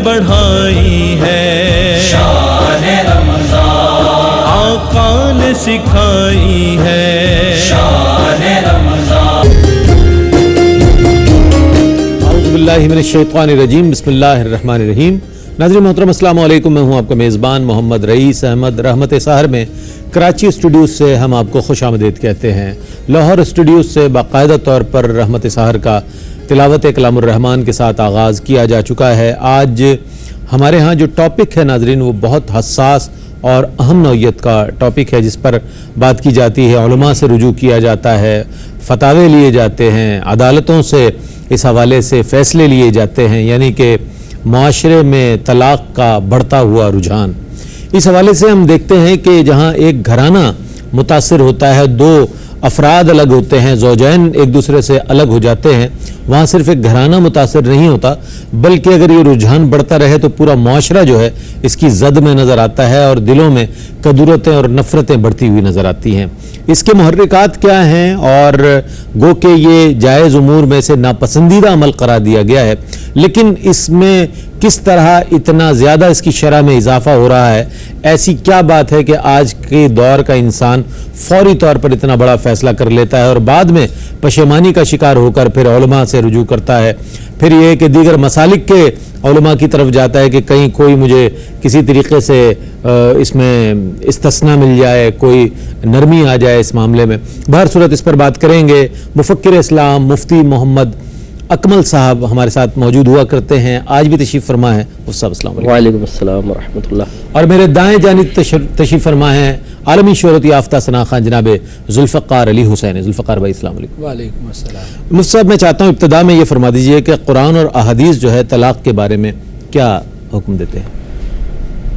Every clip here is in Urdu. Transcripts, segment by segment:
بڑھائی ہے، شان رمضان آقا نے سکھائی ہے، شان رمضان۔ اعوذ باللہ من الشیطان الرجیم، بسم اللہ الرحمن الرحیم۔ ناظرین محترم السلام علیکم، میں ہوں آپ کا میزبان محمد رئیس احمد۔ رحمت سحر میں کراچی اسٹوڈیوز سے ہم آپ کو خوش آمدید کہتے ہیں۔ لاہور اسٹوڈیوز سے باقاعدہ طور پر رحمت سحر کا تلاوت کلام الرحمن کے ساتھ آغاز کیا جا چکا ہے۔ آج ہمارے ہاں جو ٹاپک ہے ناظرین وہ بہت حساس اور اہم نوعیت کا ٹاپک ہے، جس پر بات کی جاتی ہے، علماء سے رجوع کیا جاتا ہے، فتاوے لیے جاتے ہیں، عدالتوں سے اس حوالے سے فیصلے لیے جاتے ہیں، یعنی کہ معاشرے میں طلاق کا بڑھتا ہوا رجحان۔ اس حوالے سے ہم دیکھتے ہیں کہ جہاں ایک گھرانہ متاثر ہوتا ہے، دو افراد الگ ہوتے ہیں، زوجین ایک دوسرے سے الگ ہو جاتے ہیں، وہاں صرف ایک گھرانہ متاثر نہیں ہوتا بلکہ اگر یہ رجحان بڑھتا رہے تو پورا معاشرہ جو ہے اس کی زد میں نظر آتا ہے اور دلوں میں کدورتیں اور نفرتیں بڑھتی ہوئی نظر آتی ہیں۔ اس کے محرکات کیا ہیں اور گو کہ یہ جائز امور میں سے ناپسندیدہ عمل قرار دیا گیا ہے، لیکن اس میں کس طرح اتنا زیادہ اس کی شرح میں اضافہ ہو رہا ہے؟ ایسی کیا بات ہے کہ آج کے دور کا انسان فوری طور پر اتنا بڑا فیصلہ کر لیتا ہے اور بعد میں پشیمانی کا شکار ہو کر پھر علماء سے رجوع کرتا ہے؟ پھر یہ کہ دیگر مسالک کے علماء کی طرف جاتا ہے کہ کہیں کوئی مجھے کسی طریقے سے اس میں استثناء مل جائے، کوئی نرمی آ جائے اس معاملے میں۔ بہر صورت اس پر بات کریں گے۔ مفکر اسلام مفتی محمد اکمل صاحب ہمارے ساتھ موجود ہوا کرتے ہیں، آج بھی تشریف فرما ہے۔ صاحب السلام علیکم۔ وعلیکم السلام ورحمۃ اللہ۔ اور میرے دائیں جانب تشریف فرما ہے عالمی شہرت یافتہ ثنا خان جناب ذوالفقار علی حسین۔ ذوالفقار بھائی السلام علیکم۔ وعلیکم السلام۔ مفتی صاحب میں چاہتا ہوں ابتدا میں یہ فرما دیجئے کہ قرآن اور احادیث جو ہے طلاق کے بارے میں کیا حکم دیتے ہیں؟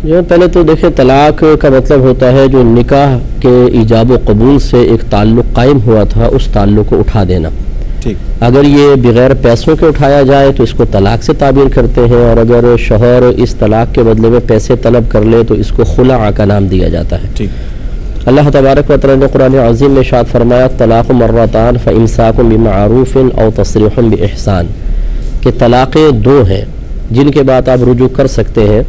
جو پہلے تو دیکھیں، طلاق کا مطلب ہوتا ہے جو نکاح کے ایجاب و قبول سے ایک تعلق قائم ہوا تھا اس تعلق کو اٹھا دینا۔ اگر یہ بغیر پیسوں کے اٹھایا جائے تو اس کو طلاق سے تعبیر کرتے ہیں، اور اگر شوہر اس طلاق کے بدلے میں پیسے طلب کر لے تو اس کو خلع کا نام دیا جاتا ہے۔ اللہ تبارک و تعالی نے قرآن عظیم میں ارشاد فرمایا طلاق مرتان فامساک بمعروف او تصریح باحسان، کہ طلاقیں دو ہیں جن کے بعد آپ رجوع کر سکتے ہیں۔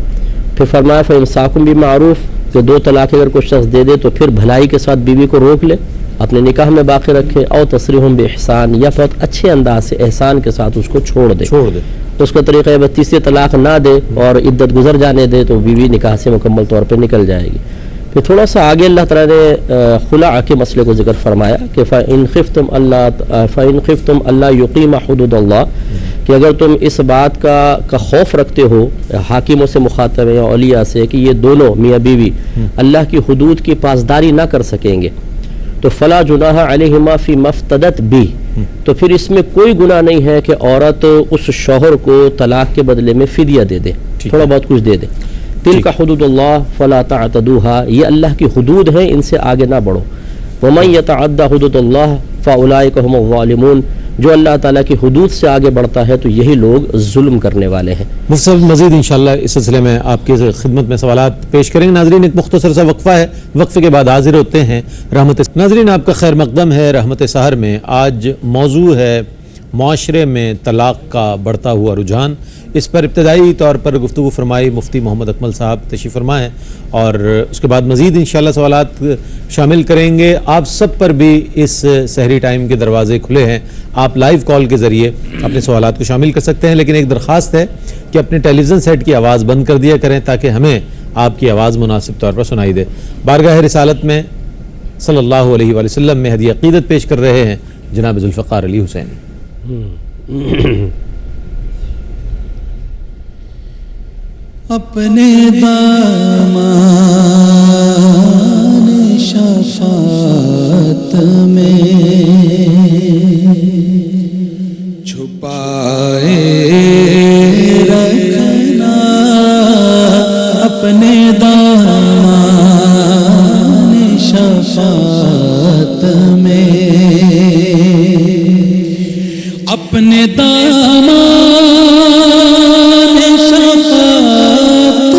پھر فرمایا فامساک بمعروف، کہ دو طلاق اگر کوئی شخص دے دے تو پھر بھلائی کے ساتھ بیوی کو روک لے، اپنے نکاح میں باقی رکھے، او تصریح باحسان، یا بہت اچھے انداز سے احسان کے ساتھ اس کو چھوڑ دے۔ تو اس کا طریقہ ہے تیسری طلاق نہ دے اور عدت گزر جانے دے تو بیوی نکاح سے مکمل طور پہ نکل جائے گی۔ پھر تھوڑا سا آگے اللہ تعالیٰ نے خلع کے مسئلے کو ذکر فرمایا کہ فَإِنْ خِفْتُمْ أَلَّا يُقِيمَ حُدُودَ اللَّهِ، کہ اگر تم اس بات کا خوف رکھتے ہو، حاکموں سے مخاطب ہیں یا اولیاء سے، کہ یہ دونوں میاں بیوی اللہ کی حدود کی پاسداری نہ کر سکیں گے، تو فلا جناح علیہما فی مفتدت بھی، تو پھر اس میں کوئی گناہ نہیں ہے کہ عورت اس شوہر کو طلاق کے بدلے میں فدیہ دے دے، تھوڑا بہت کچھ دے دے۔ تلک حدود اللہ فلا تعتدوها، یہ اللہ کی حدود ہیں، ان سے آگے نہ بڑھو۔ ومن یتعد حدود اللہ فاولئک هم الظالمون، جو اللہ تعالیٰ کی حدود سے آگے بڑھتا ہے تو یہی لوگ ظلم کرنے والے ہیں۔ مفتی صاحب مزید انشاءاللہ اس سلسلے میں آپ کی خدمت میں سوالات پیش کریں گے۔ ناظرین ایک مختصر سا وقفہ ہے، وقفے کے بعد حاضر ہوتے ہیں ناظرین آپ کا خیر مقدم ہے رحمت سحر میں۔ آج موضوع ہے معاشرے میں طلاق کا بڑھتا ہوا رجحان۔ اس پر ابتدائی طور پر گفتگو فرمائی مفتی محمد اکمل صاحب تشریف فرما ہیں، اور اس کے بعد مزید انشاءاللہ سوالات شامل کریں گے۔ آپ سب پر بھی اس سحری ٹائم کے دروازے کھلے ہیں، آپ لائیو کال کے ذریعے اپنے سوالات کو شامل کر سکتے ہیں، لیکن ایک درخواست ہے کہ اپنے ٹیلی ویژن سیٹ کی آواز بند کر دیا کریں تاکہ ہمیں آپ کی آواز مناسب طور پر سنائی دے۔ بارگاہ رسالت میں صلی اللہ علیہ وآلہ وسلم میں ہدیہ عقیدت پیش کر رہے ہیں جناب ذوالفقار علی حسین۔ اپنے دامان شفاعت میں چھپائے رکھنا، اپنے دامان شفاعت میں، اپنے دامان شفاعت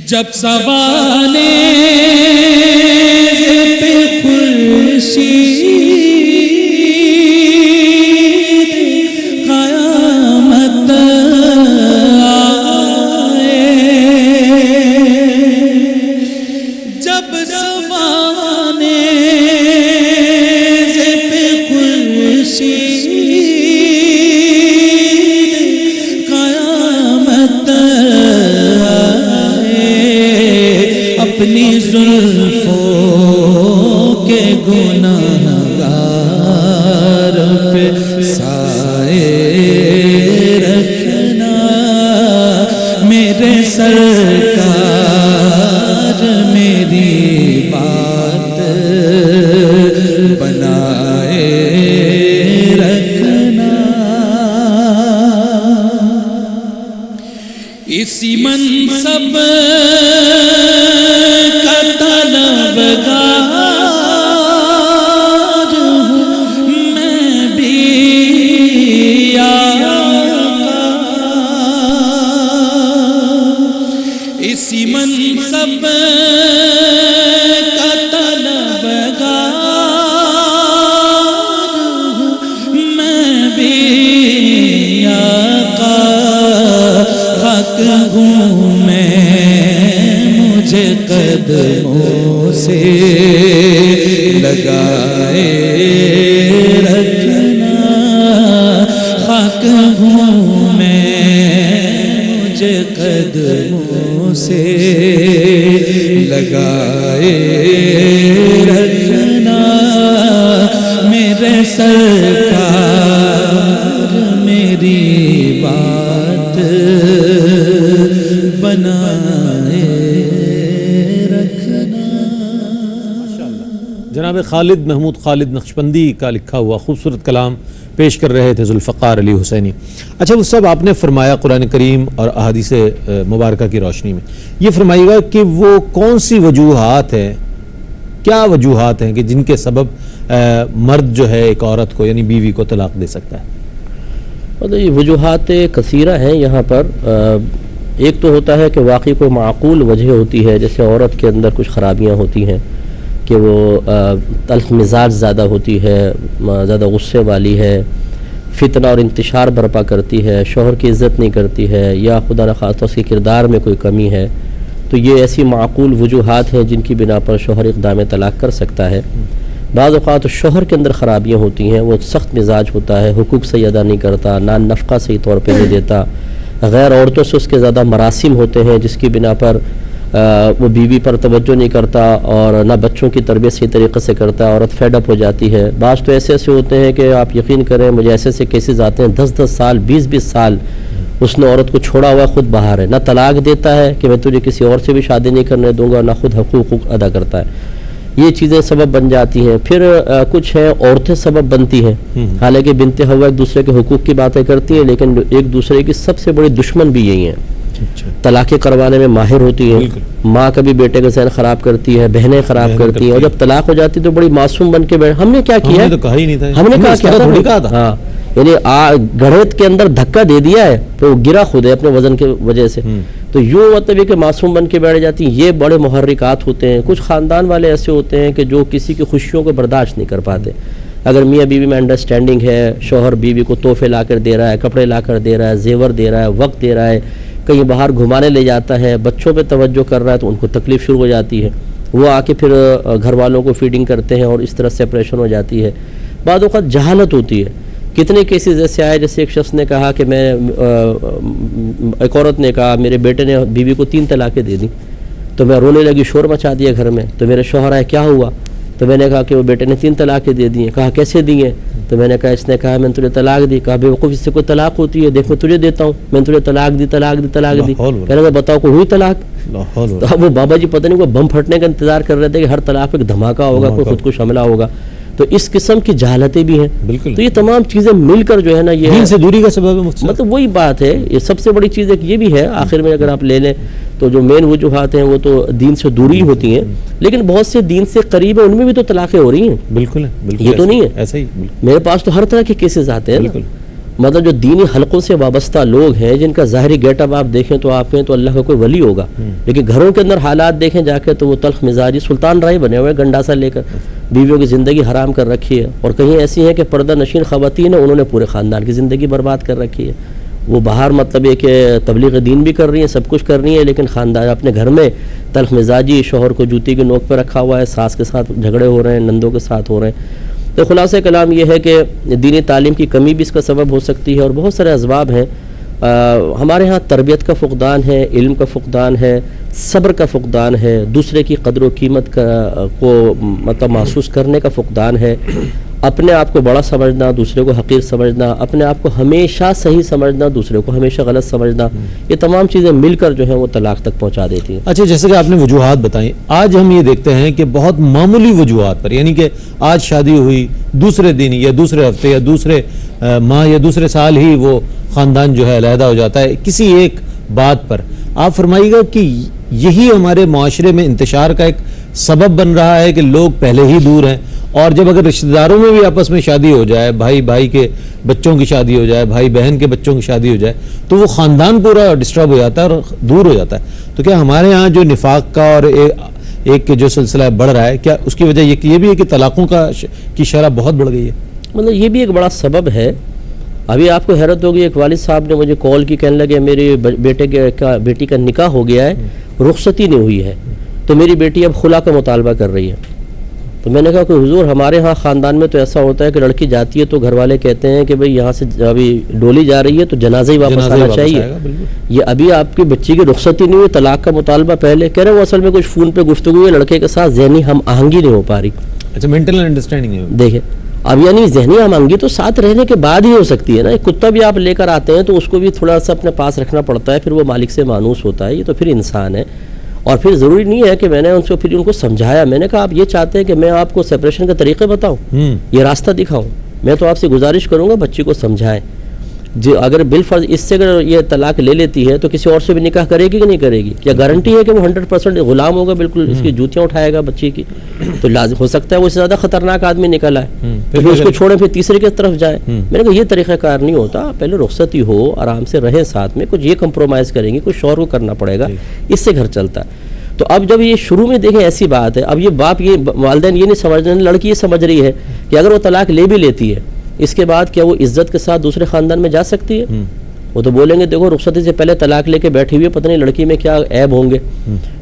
جب سوانے پہ خورشید قیامت آئے، جب سوانے پہ خورشید قیامت اپنی زلفوں کے گناہگار پہ سائے رکھنا، میرے سرکار میری بات بنائے رکھنا، اسی منصب طلبگار ہوں میں بھی آقا، اسی منصب کا طلبگار ہوں میں بھی آقا، حق ہوں میں مجھے قدموں سے لگائے رکھنا، خاک ہوں میں مجھے قدموں سے لگائے رکھنا، میرے سرکار میری بات بنائے رکھنا۔ جناب خالد محمود خالد نقشبندی کا لکھا ہوا خوبصورت کلام پیش کر رہے تھے ذوالفقار علی حسینی۔ اچھا وہ سب آپ نے فرمایا قرآن کریم اور احادیث مبارکہ کی روشنی میں، یہ فرمائیے گا کہ وہ کون سی وجوہات ہیں، کیا وجوہات ہیں کہ جن کے سبب مرد جو ہے ایک عورت کو یعنی بیوی کو طلاق دے سکتا ہے؟ یہ وجوہات کثیرہ ہیں یہاں پر۔ ایک تو ہوتا ہے کہ واقعی کوئی معقول وجہ ہوتی ہے، جیسے عورت کے اندر کچھ خرابیاں ہوتی ہیں کہ وہ تلخ مزاج زیادہ ہوتی ہے، زیادہ غصے والی ہے، فتنہ اور انتشار برپا کرتی ہے، شوہر کی عزت نہیں کرتی ہے، یا خدا نخواستہ اس کے کردار میں کوئی کمی ہے، تو یہ ایسی معقول وجوہات ہیں جن کی بنا پر شوہر اقدام طلاق کر سکتا ہے۔ بعض اوقات شوہر کے اندر خرابیاں ہوتی ہیں، وہ سخت مزاج ہوتا ہے، حقوق صحیح ادا نہیں کرتا، نان نفقہ صحیح طور پہ نہیں دیتا، غیر عورتوں سے اس کے زیادہ مراسم ہوتے ہیں جس کی بنا پر وہ بیوی پر توجہ نہیں کرتا اور نہ بچوں کی تربیت صحیح طریقے سے کرتا، عورت فیڈ اپ ہو جاتی ہے۔ بعض تو ایسے ہوتے ہیں کہ آپ یقین کریں، مجھے ایسے کیسز آتے ہیں 10-10 سال 20-20 سال اس نے عورت کو چھوڑا ہوا خود باہر ہے، نہ طلاق دیتا ہے کہ میں تجھے کسی اور سے بھی شادی نہیں کرنے دوں گا، نہ خود حقوق ادا کرتا ہے۔ یہ چیزیں سبب بن جاتی ہیں۔ پھر کچھ ہیں عورتیں سبب بنتی ہیں، حالانکہ بنت حوا ایک دوسرے کے حقوق کی باتیں کرتی ہیں، لیکن ایک دوسرے کی سب سے بڑی دشمن بھی یہی ہیں۔ طلاقیں کروانے میں ماہر ہوتی ہیں، ماں کبھی بیٹے کا ذہن خراب کرتی ہے، بہنیں خراب کرتی ہیں، اور جب طلاق ہو جاتی تو بڑی معصوم بن کے بیٹھ، ہم نے کیا کیا ہے، ہم نے کہا تھا، ہاں یعنی گڑھیت کے اندر دھکا دے دیا ہے تو وہ گرا خود ہے اپنے وزن کی وجہ سے، تو یوں مطلب یہ کہ معصوم بن کے بیٹھ جاتی ہیں۔ یہ بڑے محرکات ہوتے ہیں۔ کچھ خاندان والے ایسے ہوتے ہیں کہ جو کسی کی خوشیوں کو برداشت نہیں کر پاتے۔ اگر میاں بیوی میں انڈرسٹینڈنگ ہے، شوہر بیوی کو تحفے لا کر دے رہا ہے، کپڑے لا کر دے رہا ہے، زیور دے رہا ہے، وقت دے رہا ہے، کہیں باہر گھمانے لے جاتا ہے، بچوں پہ توجہ کر رہا ہے، تو ان کو تکلیف شروع ہو جاتی ہے، وہ آ کے پھر گھر والوں کو فیڈنگ کرتے ہیں اور اس طرح سیپریشن ہو جاتی ہے۔ بعض اوقات جہالت ہوتی ہے۔ کتنے کیسز ایسے آئے، جیسے ایک شخص نے کہا کہ ایک عورت نے کہا میرے بیٹے نے بیوی کو 3 طلاقیں دے دیں، تو میں رونے لگی، شور مچا دیا گھر میں، تو میرے شوہر آئے کیا ہوا، تو میں نے کہا کہ وہ بیٹے نے 3 طلاقیں دے دی ہیں۔ کہا کیسے دی ہیں، تو میں نے کہا اس نے کہا میں نے تجھے طلاق دی۔ کہا بے وقوف، اس سے کوئی طلاق ہوتی ہے، دیکھ میں تجھے دیتا ہوں، میں نے تجھے طلاق دی۔ کہنے لگا بتاؤ کوئی ہوئی طلاق؟ تو اب وہ بابا جی پتہ نہیں کوئی بم پھٹنے کا انتظار کر رہے تھے کہ ہر طلاق پہ ایک دھماکہ ہوگا، کوئی خودکش حملہ ہوگا، تو اس قسم کی جہالتیں بھی ہیں۔ تو یہ تمام چیزیں مل کر جو ہے نا، یہ دین سے دوری کا سبب ہے، مطلب وہی بات ہے۔ یہ سب سے بڑی چیز ایک یہ بھی ہے، آخر میں اگر آپ لے لیں تو جو مین وجوہات ہیں وہ تو دین سے دوری ہوتی ہیں، لیکن بہت سے دین سے قریب ہیں، ان میں بھی تو طلاقیں ہو رہی ہیں۔ بالکل یہ تو نہیں ہے ایسا ہی، میرے پاس تو ہر طرح کے کیسز آتے ہیں، مطلب جو دینی حلقوں سے وابستہ لوگ ہیں جن کا ظاہری گیٹ اپ آپ دیکھیں تو آپ کہیں تو اللہ کا کوئی ولی ہوگا، لیکن گھروں کے اندر حالات دیکھیں جا کے تو وہ تلخ مزاجی سلطان رائی بنے ہوئے، گنڈاسا لے کر بیویوں کی زندگی حرام کر رکھی ہے، اور کہیں ایسی ہیں کہ پردہ نشین خواتین ہیں انہوں نے پورے خاندان کی زندگی برباد کر رکھی ہے. وہ باہر مطلب یہ کہ تبلیغ دین بھی کر رہی ہیں، سب کچھ کر رہی ہیں، لیکن خاندان اپنے گھر میں تلخ مزاجی، شوہر کو جوتی کی نوک پہ رکھا ہوا ہے، ساس کے ساتھ جھگڑے ہو رہے ہیں، نندوں کے ساتھ ہو رہے ہیں. تو خلاصہ کلام یہ ہے کہ دینی تعلیم کی کمی بھی اس کا سبب ہو سکتی ہے، اور بہت سارے اسباب ہیں. ہمارے ہاں تربیت کا فقدان ہے، علم کا فقدان ہے، صبر کا فقدان ہے، دوسرے کی قدر و قیمت کو مطلب محسوس کرنے کا فقدان ہے، اپنے آپ کو بڑا سمجھنا، دوسرے کو حقیر سمجھنا، اپنے آپ کو ہمیشہ صحیح سمجھنا، دوسرے کو ہمیشہ غلط سمجھنا، یہ تمام چیزیں مل کر جو ہیں وہ طلاق تک پہنچا دیتی ہیں. اچھا، جیسے کہ آپ نے وجوہات بتائیں، آج ہم یہ دیکھتے ہیں کہ بہت معمولی وجوہات پر، یعنی کہ آج شادی ہوئی، دوسرے دن یا دوسرے ہفتے یا دوسرے ماہ یا دوسرے سال ہی وہ خاندان جو ہے علیحدہ ہو جاتا ہے کسی ایک بات پر. آپ فرمائیے گا کہ یہی ہمارے معاشرے میں انتشار کا ایک سبب بن رہا ہے کہ لوگ پہلے ہی دور ہیں، اور جب اگر رشتہ داروں میں بھی آپس میں شادی ہو جائے، بھائی بھائی کے بچوں کی شادی ہو جائے، بھائی بہن کے بچوں کی شادی ہو جائے، تو وہ خاندان پورا ڈسٹرب ہو جاتا ہے اور دور ہو جاتا ہے. تو کیا ہمارے ہاں جو نفاق کا اور ایک جو سلسلہ بڑھ رہا ہے، کیا اس کی وجہ یہ بھی ہے کہ طلاقوں کی شرح بہت بڑھ گئی ہے؟ مطلب یہ بھی ایک بڑا سبب ہے. ابھی آپ کو حیرت ہوگی، ایک والد صاحب نے مجھے کال کی، کہنے لگے میرے بیٹی کا نکاح ہو گیا ہے، رخصتی نہیں ہوئی ہے، تو میری بیٹی اب خلا کا مطالبہ کر رہی ہے. تو میں نے کہا کہ حضور ہمارے ہاں خاندان میں تو ایسا ہوتا ہے کہ لڑکی جاتی ہے تو گھر والے کہتے ہیں کہ بھئی یہاں سے ابھی ڈولی جا رہی ہے تو جنازہ ہی واپس آنا چاہیے. یہ ابھی آپ کی بچی کی رخصتی نہیں ہوئی، طلاق کا مطالبہ پہلے کہہ رہے ہیں. وہ اصل میں کچھ فون پہ گفتگو ہے، لڑکے کے ساتھ ذہنی ہم آہنگی نہیں ہو پا رہی. اچھا، مینٹل انڈرسٹینڈنگ ہے. دیکھیں اب یعنی ذہنی ہم آہنگی تو ساتھ رہنے کے بعد ہی ہو سکتی ہے نا. ایک کتا بھی آپ لے کر آتے ہیں تو اس کو بھی تھوڑا سا اپنے پاس رکھنا پڑتا ہے، پھر وہ مالک سے مانوس ہوتا ہے. یہ تو پھر انسان ہے. اور پھر ضروری نہیں ہے کہ میں نے ان کو سمجھایا. میں نے کہا آپ یہ چاہتے ہیں کہ میں آپ کو سیپریشن کے طریقے بتاؤں، یہ راستہ دکھاؤں؟ میں تو آپ سے گزارش کروں گا بچی کو سمجھائیں. جو اگر بالفرض اس سے اگر یہ طلاق لے لیتی ہے تو کسی اور سے بھی نکاح کرے گی کہ نہیں کرے گی؟ کیا گارنٹی ہے کہ وہ 100% غلام ہوگا، بالکل اس کی جوتیاں اٹھائے گا بچی کی؟ تو لازم ہو سکتا ہے وہ اس سے زیادہ خطرناک آدمی نکل آئے، پھر اس کو چھوڑیں پھر تیسرے کی طرف جائیں. میں نے کہا یہ طریقہ کار نہیں ہوتا. پہلے رخصتی ہو، آرام سے رہیں ساتھ میں، کچھ یہ کمپرومائز کریں گے، کچھ شوہر کو کرنا پڑے گا، اس سے گھر چلتا ہے. تو اب جب یہ شروع میں دیکھیں ایسی بات ہے، اب یہ باپ یہ والدین یہ نہیں سمجھ رہے، لڑکی یہ سمجھ رہی ہے کہ اگر وہ طلاق لے بھی لیتی ہے اس کے بعد کیا وہ عزت کے ساتھ دوسرے خاندان میں جا سکتی ہے؟ وہ تو بولیں گے دیکھو رخصتی سے پہلے طلاق لے کے بیٹھی ہوئی ہے، پتہ نہیں لڑکی میں کیا عیب ہوں گے.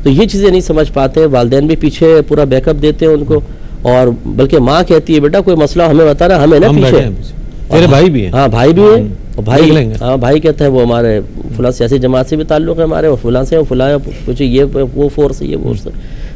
تو یہ چیزیں نہیں سمجھ پاتے. والدین بھی پیچھے پورا بیک اپ دیتے ہیں ان کو، اور بلکہ ماں کہتی ہے بیٹا کوئی مسئلہ ہمیں بتا رہا، ہمیں نا پیچھے تیرے بھائی بھی ہیں. ہاں بھائی بھی ہیں. بھائی کہتا ہے وہ ہمارے فلاں سیاسی جماعت سے بھی تعلق ہے ہمارے، اور فلاں سے فلاں کچھ یہ وہ فورس ہے، یہ فورس ہے.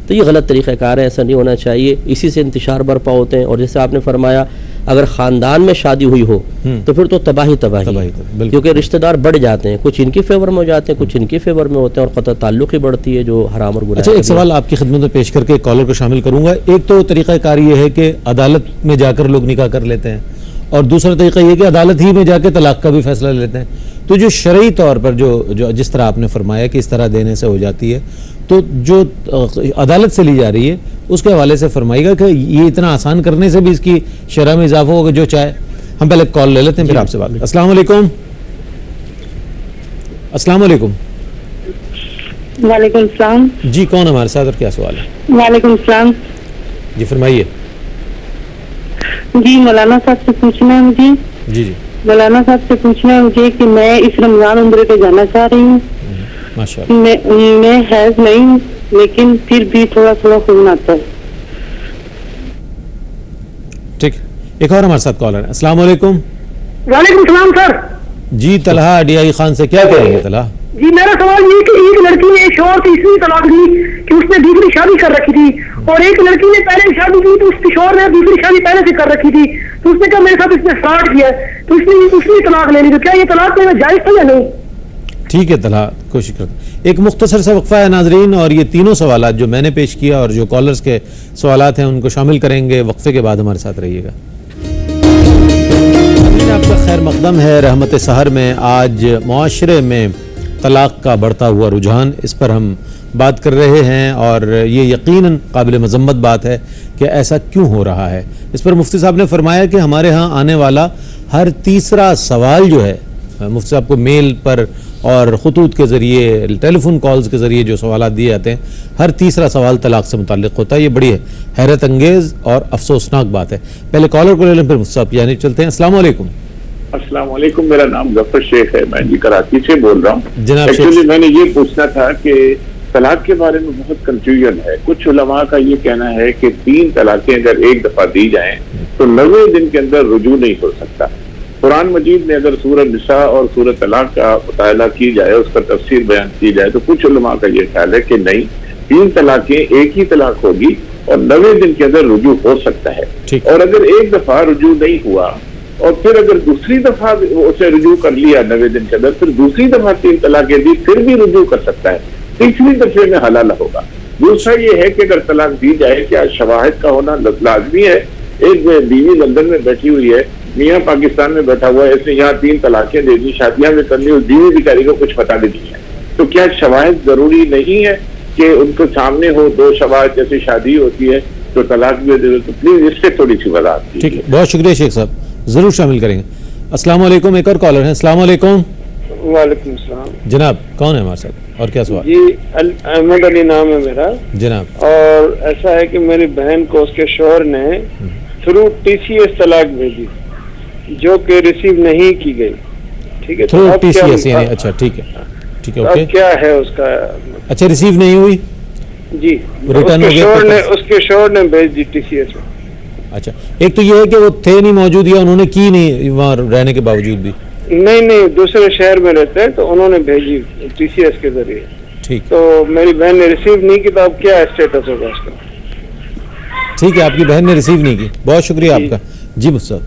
تو یہ غلط طریقہ کار ہے، ایسا نہیں ہونا چاہیے. اسی سے انتشار برپا ہوتے ہیں. اور جیسے آپ نے فرمایا اگر خاندان میں شادی ہوئی ہو تو پھر تو تباہی کیونکہ رشتہ دار بڑھ جاتے ہیں، کچھ ان کی فیور میں ہو جاتے ہیں، کچھ ان کی فیور میں ہوتے ہیں، اور قطع تعلق ہی بڑھتی ہے جو حرام اور گناہ. اچھا، ایک سوال آپ کی خدمت میں پیش کر کے کالر کو شامل کروں گا. ایک تو طریقہ کار یہ ہے کہ عدالت میں جا کر لوگ نکاح کر لیتے ہیں، اور دوسرا طریقہ یہ کہ عدالت ہی میں جا کے طلاق کا بھی فیصلہ لیتے ہیں. تو جو شرعی طور پر جو جس طرح آپ نے فرمایا کہ اس طرح دینے سے ہو جاتی ہے، تو جو عدالت سے لی جا رہی ہے اس کے حوالے سے فرمائے گا کہ یہ اتنا آسان کرنے سے بھی اس کی شرح میں اضافہ ہوگا جو چاہے. ہم پہلے کال لے لیتے ہیں پھر آپ سے بات. السلام علیکم. السلام علیکم. وعلیکم السلام. جی کون ہمارے ساتھ اور کیا سوال ہے؟ وعلیکم السلام. جی فرمائیے. جی مولانا صاحب سے پوچھنا ہے مجھے. جی مولانا صاحب سے پوچھنا ہے مجھے کہ میں اس رمضان عمرے پہ جانا چاہ رہی ہوں. میں حیض نہیں ہوں لیکن پھر بھی تھوڑا خون آتا ہے. ٹھیک، ایک اور ہمارے ساتھ کالر ہے. السلام علیکم. وعلیکم السلام سر. جی طلحہ ڈی خان سے کیا کہیں گے طلحہ؟ جی میرا سوال یہ کہ ایک لڑکی نے شوہر سے اتنی طلاق دی کہ اس نے دوسری شادی کر رکھی تھی، اور ایک لڑکی نے پہلے شادی کی تو اس کے شوہر نے دوسری شادی پہلے سے کر رکھی تھی، تو اس نے کہا میرے ساتھ اس نے فراڈ کیا تو اس نے طلاق لے لی. تو کیا یہ طلاق لینا جائز تھا یا نہیں؟ ٹھیک ہے طلحہ، کوشش کرتے ہیں. ایک مختصر سا وقفہ ہے ناظرین، اور یہ تینوں سوالات جو میں نے پیش کیا اور جو کالرز کے سوالات ہیں ان کو شامل کریں گے. وقفے کے بعد ہمارے ساتھ رہیے گا. آپ کا خیر مقدم ہے رحمت سحر میں. آج معاشرے میں طلاق کا بڑھتا ہوا رجحان، اس پر ہم بات کر رہے ہیں، اور یہ یقیناً قابل مذمت بات ہے کہ ایسا کیوں ہو رہا ہے. اس پر مفتی صاحب نے فرمایا کہ ہمارے ہاں آنے والا ہر تیسرا سوال جو ہے مفتی صاحب کو میل پر اور خطوط کے ذریعے ٹیلی فون کالز کے ذریعے جو سوالات دیے جاتے ہیں، ہر تیسرا سوال طلاق سے متعلق ہوتا ہے. یہ بڑی حیرت انگیز اور افسوسناک بات ہے. پہلے کالر کو لے لیں، پھر مفتی صاحب کی جانب چلتے ہیں. السلام علیکم. السلام علیکم، میرا نام ظفر شیخ ہے، میں جی کراچی سے بول رہا ہوں. جناب ایکچولی میں نے یہ پوچھنا تھا کہ طلاق کے بارے میں بہت کنفیوژن ہے. کچھ علماء کا یہ کہنا ہے کہ 3 طلاقیں اگر ایک دفعہ دی جائیں تو 90 دن کے اندر رجوع نہیں ہو سکتا. قرآن مجید میں اگر سورہ نساء اور سورہ طلاق کا مطالعہ کی جائے، اس کا تفسیر بیان کی جائے، تو کچھ علماء کا یہ خیال ہے کہ نہیں، 3 طلاقیں ایک ہی طلاق ہوگی اور 90 دن کے اندر رجوع ہو سکتا ہے. اور اگر ایک دفعہ رجوع نہیں ہوا اور پھر اگر دوسری دفعہ اسے رجوع کر لیا 90 دن کے اندر، پھر دوسری دفعہ 3 طلاقیں دی، پھر بھی رجوع کر سکتا ہے. تیسری دفعے میں حلال ہوگا. دوسرا یہ ہے کہ اگر طلاق دی جائے، کیا شواہد کا ہونا لازمی ہے؟ ایک بیوی لندن میں بیٹھی ہوئی ہے، میاں پاکستان میں بیٹھا ہوا ہے، اس نے یہاں 3 طلاقیں دے دی، شادیاں میں کرنی، اس بیوی بیچاری کو کچھ پتہ نہیں ہے. تو کیا شواہد ضروری نہیں ہے کہ ان کے سامنے ہو؟ 2 شواہد جیسے شادی ہوتی ہے تو طلاق بھی دے. تو پلیز اس سے تھوڑی سی وضاحت کیجیے. ٹھیک ہے، بہت شکریہ شیخ صاحب، ضرور شامل کریں گے. السلام علیکم. ایک اور کالر ہیں. السلام علیکم. وعلیکم السلام. جناب کون ہے ہمارے ساتھ اور کیا سوال؟ جی احمد علی نام ہے میرا جناب. اور ایسا ہے کہ میری بہن کو اس کے شوہر نے تھرو TCS طلاق بھیجی جو کہ ریسیو نہیں کی گئی. ٹھیک ہے، تھرو TCS یعنی اچھا ٹھیک ہے ٹھیک ہے اوکے. کیا ہے اس کا؟ اچھا ریسیو نہیں ہوئی جی، ریٹرن ہو گیا. اس کے شوہر نے بھیج دی TCS میں. اچھا، ایک تو یہ ہے کہ وہ تھے نہیں موجود یا انہوں نے کی نہیں وہاں رہنے کے باوجود بھی؟ نہیں، دوسرے شہر میں رہتے ہیں تو انہوں نے بھیجی TCS کے ذریعے. ٹھیک، تو میری بہن نے ریسیو نہیں کی، تو اب کیا اسٹیٹس ہوگا اس کا؟ ٹھیک ہے، آپ کی بہن نے ریسیو نہیں کی. بہت شکریہ آپ کا. جی مصطفیٰ.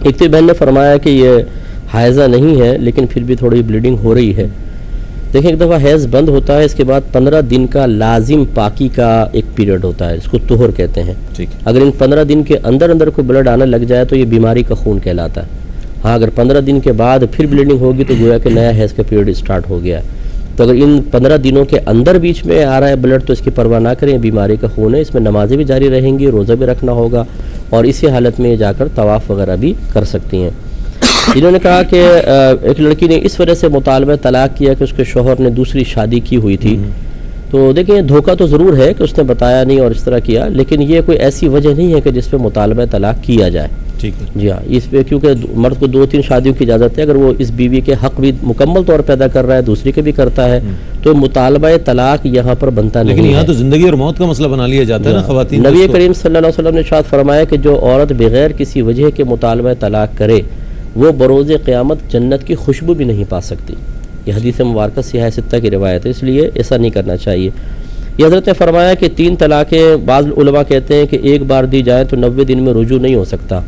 ایک تو بہن نے فرمایا کہ یہ حائضہ نہیں ہے لیکن پھر بھی تھوڑی بلیڈنگ ہو رہی ہے. دیکھیں، ایک دفعہ حیض بند ہوتا ہے، اس کے بعد 15 دن کا لازم پاکی کا ایک پیریڈ ہوتا ہے، اس کو طہر کہتے ہیں. اگر ان 15 دن کے اندر کوئی بلڈ آنے لگ جائے تو یہ بیماری کا خون کہلاتا ہے. ہاں، اگر 15 دن کے بعد پھر بلیڈنگ ہوگی تو گویا کہ نیا حیض کا پیریڈ اسٹارٹ ہو گیا. تو اگر ان 15 دنوں کے اندر بیچ میں آ رہا ہے بلڈ تو اس کی پرواہ نہ کریں، بیماری کا خون ہے. اس میں نمازیں بھی جاری رہیں گی، روزہ بھی رکھنا ہوگا اور اسی حالت میں جا کر طواف وغیرہ بھی کر سکتی ہیں. انہوں نے کہا کہ ایک لڑکی نے اس وجہ سے مطالبہ طلاق کیا کہ اس کے شوہر نے دوسری شادی کی ہوئی تھی. تو دیکھیں، دھوکہ تو ضرور ہے کہ اس نے بتایا نہیں اور اس طرح کیا، لیکن یہ کوئی ایسی وجہ نہیں ہے کہ جس پہ مطالبہ طلاق کیا جائے. ٹھیک ہے جی ہاں، اس پہ کیونکہ مرد کو 2-3 شادیوں کی اجازت ہے. اگر وہ اس بیوی کے حق بھی مکمل طور پیدا کر رہا ہے، دوسری کے بھی کرتا ہے، تو مطالبہ طلاق یہاں پر بنتا نہیں ہے. لیکن یہاں تو زندگی اور موت کا مسئلہ بنا لیا جاتا ہے نا خواتین. نبی کریم صلی اللہ علیہ وسلم نے ارشاد فرمایا کہ جو عورت بغیر کسی وجہ کے مطالبہ طلاق کرے وہ بروز قیامت جنت کی خوشبو بھی نہیں پا سکتی. یہ حدیث مبارکہ صحیح 6 کی روایت ہے، اس لیے ایسا نہیں کرنا چاہیے. یہ حضرت نے فرمایا کہ 3 طلاقیں بعض علماء کہتے ہیں کہ ایک بار دی جائے تو 90 دن میں رجوع نہیں ہو سکتا.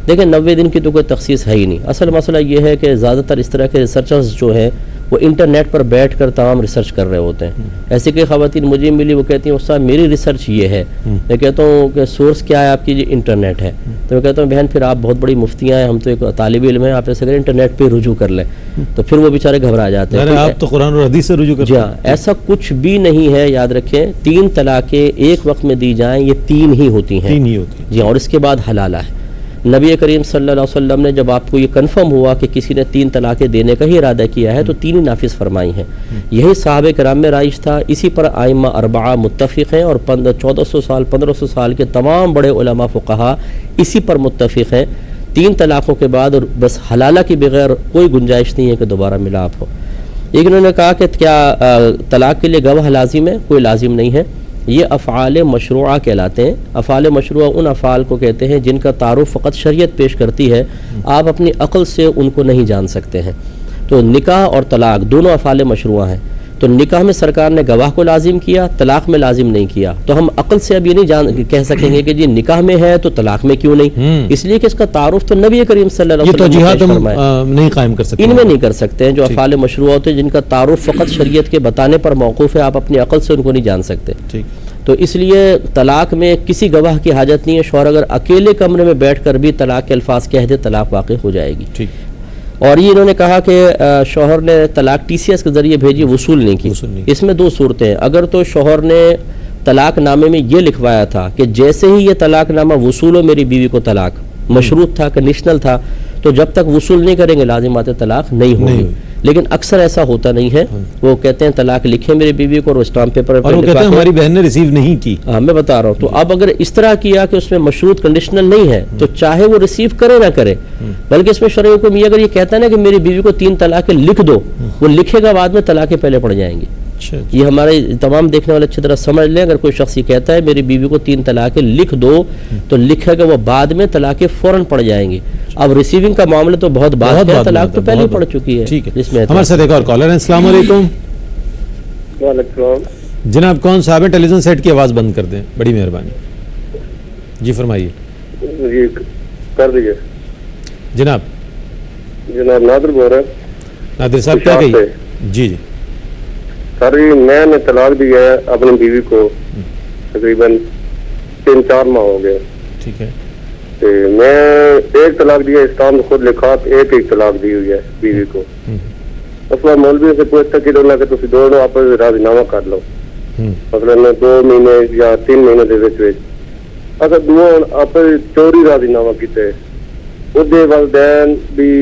دیکھیں، 90 دن کی تو کوئی تخصیص ہے ہی نہیں. اصل مسئلہ یہ ہے کہ زیادہ تر اس طرح کے ریسرچرز جو ہیں وہ انٹرنیٹ پر بیٹھ کر تمام ریسرچ کر رہے ہوتے ہیں. ایسی کئی خواتین مجھے ملی، وہ کہتی ہیں استاد میری ریسرچ یہ ہے. میں کہتا ہوں کہ سورس کیا ہے آپ کی؟ انٹرنیٹ ہے. تو میں کہتا ہوں بہن پھر آپ بہت بڑی مفتیاں ہیں، ہم تو ایک طالب علم ہیں، آپ ایسے کریں انٹرنیٹ پہ رجوع کر لیں. تو پھر وہ بیچارے گھبرا جاتے ہیں. آپ تو قرآن اور حدیث سے رجوع کرتے ہیں. جی ہاں، ایسا کچھ بھی نہیں ہے. یاد رکھیں، 3 طلاقیں ایک وقت میں دی جائیں یہ 3 ہی ہوتی ہیں. 3 ہی ہوتی ہیں. جی، اور اس کے بعد حلالہ ہے. نبی کریم صلی اللہ علیہ وسلم نے جب آپ کو یہ کنفرم ہوا کہ کسی نے 3 طلاقیں دینے کا ہی ارادہ کیا ہے تو 3 ہی نافذ فرمائی ہیں. یہی صحابہ کرام میں رائج تھا، اسی پر ائمہ 4 متفق ہیں اور 1400 سال 1500 سال کے تمام بڑے علماء فقہا اسی پر متفق ہیں. 3 طلاقوں کے بعد اور بس حلالہ کی بغیر کوئی گنجائش نہیں ہے کہ دوبارہ ملاپ ہو. ایک انہوں نے کہا کہ کیا طلاق کے لیے گواہ لازم ہے؟ کوئی لازم نہیں ہے. یہ افعال مشروعہ کہلاتے ہیں. افعال مشروعہ ان افعال کو کہتے ہیں جن کا تعارف فقط شریعت پیش کرتی ہے، آپ اپنی عقل سے ان کو نہیں جان سکتے ہیں. تو نکاح اور طلاق دونوں افعال مشروعہ ہیں. تو نکاح میں سرکار نے گواہ کو لازم کیا، طلاق میں لازم نہیں کیا. تو ہم عقل سے اب یہ نہیں کہہ سکیں گے کہ جی نکاح میں ہے تو طلاق میں کیوں نہیں، اس لیے کہ اس کا تعارف تو نبی کریم صلی اللہ علیہ وسلم نہیں قائم کر سکتے، ان میں نہیں کر سکتے ہیں. جو افعال مشروعہ ہوتے ہیں جن کا تعارف فقط شریعت کے بتانے پر موقوف ہے، آپ اپنی عقل سے ان کو نہیں جان سکتے. تو اس لیے طلاق میں کسی گواہ کی حاجت نہیں ہے. شوہر اگر اکیلے کمرے میں بیٹھ کر بھی طلاق کے الفاظ کہہ دے طلاق واقع ہو جائے گی. اور یہ انہوں نے کہا کہ شوہر نے طلاق TCS کے ذریعے بھیجی، وصول نہیں کی. اس میں 2 صورتیں ہیں. اگر تو شوہر نے طلاق نامے میں یہ لکھوایا تھا کہ جیسے ہی یہ طلاق نامہ وصول ہو میری بیوی کو طلاق، مشروط تھا، کنڈیشنل تھا، تو جب تک وصول نہیں کریں گے لازمات طلاق نہیں ہوگی. لیکن اکثر ایسا ہوتا نہیں ہے. وہ کہتے ہیں طلاق لکھیں میری بیوی کو اور اسٹامپ پیپر اور وہ کہتے ہیں ہماری بہن نے ریسیو نہیں کی. ہاں میں بتا رہا ہوں. تو اب اگر اس طرح کیا کہ اس میں مشروط کنڈیشنل نہیں ہے تو چاہے وہ ریسیو کرے نہ کرے, بلکہ اس میں شرعی حکم یہ اگر یہ کہتا ہے نا کہ میری بیوی کو 3 طلاقیں لکھ دو, وہ لکھے گا بعد میں طلاقیں پہلے پڑ جائیں گی. یہ ہمارے تمام دیکھنے والے اچھی طرح سمجھ لیں. اگر کوئی شخص یہ کہتا ہے میری بیوی کو 3 طلاقیں لکھ دو تو لکھے گا وہ بعد میں طلاقیں فوراً پڑ جائیں گی. اب ریسیونگ کا معاملہ تو بہت بعد ہے, طلاق تو پہلے ہی پڑ چکی ہے. اس میں ہمارے ساتھ ایک اور کالر ہے. السلام علیکم. وعلیکم السلام. جناب کون صاحب ہے؟ ٹیلی ویژن سیٹ کی آواز بند کر دیں, بڑی مہربانی. جی فرمائیے. جی کر دیجیے. جناب نادر بول رہے ہیں. نادر صاحب کیا کہیے؟ جی جی سر جی میں نے طلاق دیا ہے اپنی بیوی کو تقریباً 3-4 ماہ ہو گئے. ٹھیک ہے. میں ایک طلاق دیا, اسلام خود لکھا ایک طلاق دی ہوئی ہے بیوی کو. اس میں مولوی سے پوچھتا کہ تھی دونوں آپس راضی نامہ کر لو, مطلب 2 مہینے یا 3 مہینے دے وچ اگر دونوں آپس چوری راضی نامہ کیتے وہ والدین بھی